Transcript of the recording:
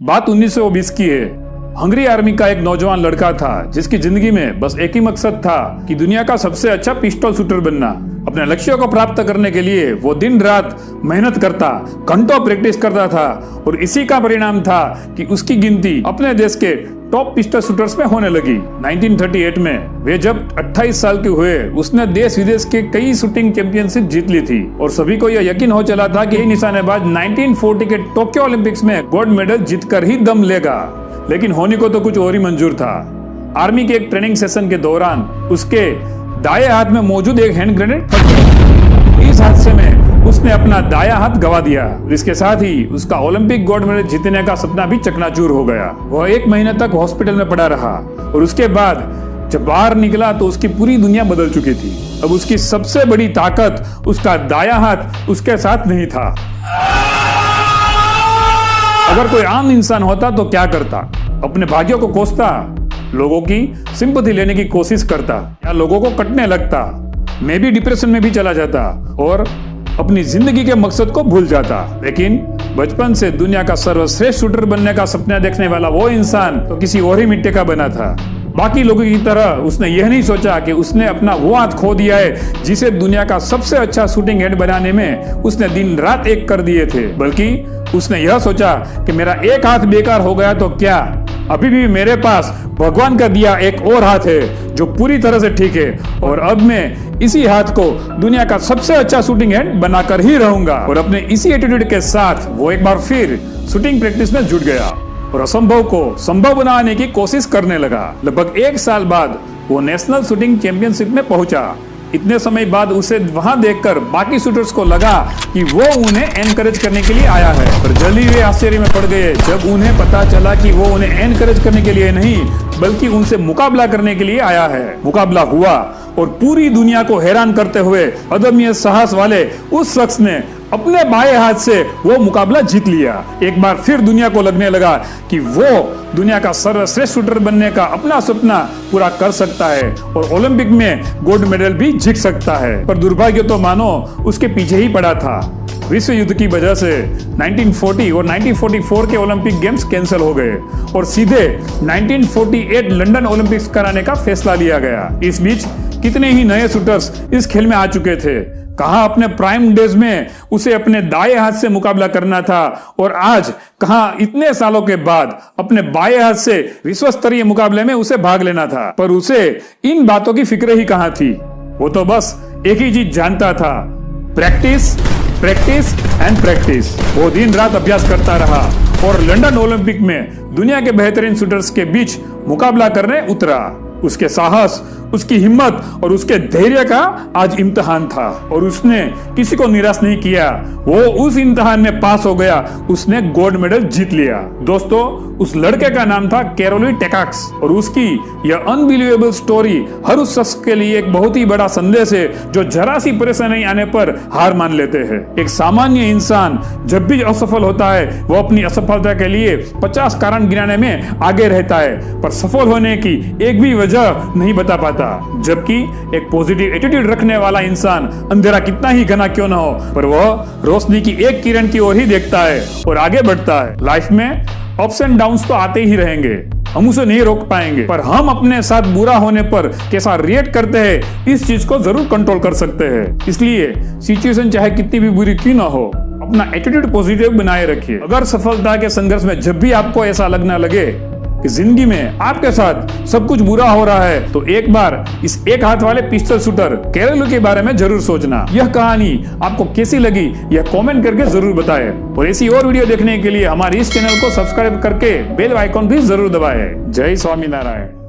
बात 1920 की है। हंगरी आर्मी का एक नौजवान लड़का था जिसकी जिंदगी में बस एक ही मकसद था कि दुनिया का सबसे अच्छा पिस्टल शूटर बनना। अपने लक्ष्यों को प्राप्त करने के लिए वो दिन रात मेहनत करता, घंटों प्रैक्टिस करता था और इसी का परिणाम था कि उसकी गिनती अपने देश के टॉप पिस्टल शूटर्स में होने लगी। 1938 में वे जब 28 साल के हुए उसने देश विदेश के कई शूटिंग चैंपियनशिप जीत ली थी और सभी को यह यकीन हो चला था कि यही निशानेबाज 1940 के टोक्यो ओलंपिक्स में गोल्ड मेडल जीतकर ही दम लेगा। लेकिन होने को तो कुछ और ही मंजूर था। आर्मी के एक ट्रेनिंग सेशन के दौरान उसके दाएं हाथ में मौजूद एक हैंड ग्रेनेड फट गया। इस हादसे में उसने अपना दायां हाथ गवा दिया। इसके साथ ही उसका ओलंपिक गोल्ड मेडल जीतने का सपना भी चकनाचूर हो गया। वह 1 महीने तक हॉस्पिटल में पड़ा रहा और उसके बाद जब बाहर निकला तो उसकी पूरी दुनिया बदल चुकी थी। अब उसकी सबसे बड़ी ताकत उसका दायां हाथ उसके साथ नहीं था। अगर कोई आम इंसान होता तो क्या करता? अपने भाग्यों को कोसता, लोगों की सिंपैथी लेने की कोशिश करता या लोगों को कटने लगता, मैं भी डिप्रेशन में भी चला जाता और अपनी जिंदगी के मकसद को भूल जाता। लेकिन बचपन से दुनिया का सर्वश्रेष्ठ शूटर बनने का सपना देखने वाला वो इंसान तो किसी और ही मिट्टी का बना था। बाकी लोगों की तरह उसने यह नहीं सोचा कि उसने अपना वो हाथ खो दिया है जिसे दुनिया का सबसे अच्छा शूटिंग हेड बनाने में उसने दिन रात एक कर दिए थे, बल्कि उसने यह सोचा कि मेरा एक हाथ बेकार हो गया तो क्या, अभी भी मेरे पास भगवान का दिया एक और हाथ है जो पूरी तरह से ठीक है और अब मैं इसी हाथ को दुनिया का सबसे अच्छा शूटिंग हेड बनाकर ही रहूंगा। और अपने इसी एटीट्यूड के साथ वो एक बार फिर शूटिंग प्रैक्टिस में जुट गया और असंभव को संभव बनाने की कोशिश करने लगा। लगभग 1 साल बाद वो नेशनल शूटिंग चैंपियनशिप में पहुंचा। इतने समय बाद उसे वहां देखकर बाकी शूटर्स को लगा कि वो उन्हें एनकरेज करने के लिए आया है, पर जल्दी वे आश्चर्य में पड़ गए जब उन्हें पता चला कि वो उन्हें एनकरेज करने के लिए नहीं बल्कि उनसे मुकाबला करने के लिए आया है। मुकाबला हुआ और पूरी दुनिया को हैरान करते हुए अदम्य साहस वाले उस शख्स ने अपने बाएं हाथ से वो मुकाबला जीत लिया। एक बार फिर दुनिया को लगने लगा कि वो दुनिया का सर्वश्रेष्ठ शूटर बनने का अपना सपना पूरा कर सकता है और ओलंपिक में गोल्ड मेडल भी जीत सकता है। पर दुर्भाग्य तो मानो उसके पीछे ही पड़ा था। विश्व युद्ध की वजह से 1940 और 1944 के ओलंपिक गेम्स कैंसिल हो गए और सीधे 1948 लंदन ओलंपिक्स कराने का फैसला लिया गया। इस बीच कितने ही नए शूटर्स इस खेल में आ चुके थे। कहां अपने प्राइम डेज में उसे अपने दाएं हाथ से मुकाबला करना था और आज कहां इतने सालों के बाद अपने बाएं हाथ से विश्व स्तरीय मुकाबले में उसे भाग लेना था। पर उसे इन बातों की फिक्र ही कहां थी। वो तो बस एक ही चीज जानता था, प्रैक्टिस प्रैक्टिस एंड प्रैक्टिस। वो दिन रात अभ्यास करता रहा और लंदन ओलंपिक में दुनिया के बेहतरीन शूटर्स के बीच मुकाबला करने उतरा। उसके साहस, उसकी हिम्मत और उसके धैर्य का आज इम्तिहान था और उसने किसी को निराश नहीं किया। वो उस इम्तिहान में पास हो गया, उसने गोल्ड मेडल जीत लिया। दोस्तों, उस लड़के का नाम था कैरोली टेकाक्स और उसकी यह अनबिलीवेबल स्टोरी हर उस शख्स के लिए एक बहुत ही बड़ा संदेश है जो जरा सी परेशानी आने पर हार मान लेते हैं। एक सामान्य इंसान जब भी असफल होता है वो अपनी असफलता के लिए 50 कारण गिनाने में आगे रहता है पर सफल होने की एक भी वजह नहीं बता पाता। जबकि एक पॉजिटिव एटीट्यूड रखने वाला इंसान अंधेरा कितना ही घना क्यों न हो पर वह रोशनी की एक किरण की ओर ही देखता है और आगे बढ़ता है। लाइफ में अप्स एंड डाउन्स तो आते ही रहेंगे, हम उसे नहीं रोक पाएंगे, पर हम अपने साथ बुरा होने पर कैसा रिएक्ट करते हैं इस चीज को जरूर कंट्रोल कर सकते हैं। इसलिए सिचुएशन चाहे कितनी भी बुरी क्यों ना हो, अपना एटीट्यूड पॉजिटिव बनाए रखिए। अगर सफलता के संघर्ष में जब भी आपको ऐसा लगने लगे कि जिंदगी में आपके साथ सब कुछ बुरा हो रहा है तो एक बार इस एक हाथ वाले पिस्टल शूटर कैरोली के बारे में जरूर सोचना। यह कहानी आपको कैसी लगी यह कमेंट करके जरूर बताएं और ऐसी और वीडियो देखने के लिए हमारे इस चैनल को सब्सक्राइब करके बेल आइकॉन भी जरूर दबाएं। जय स्वामीनारायण।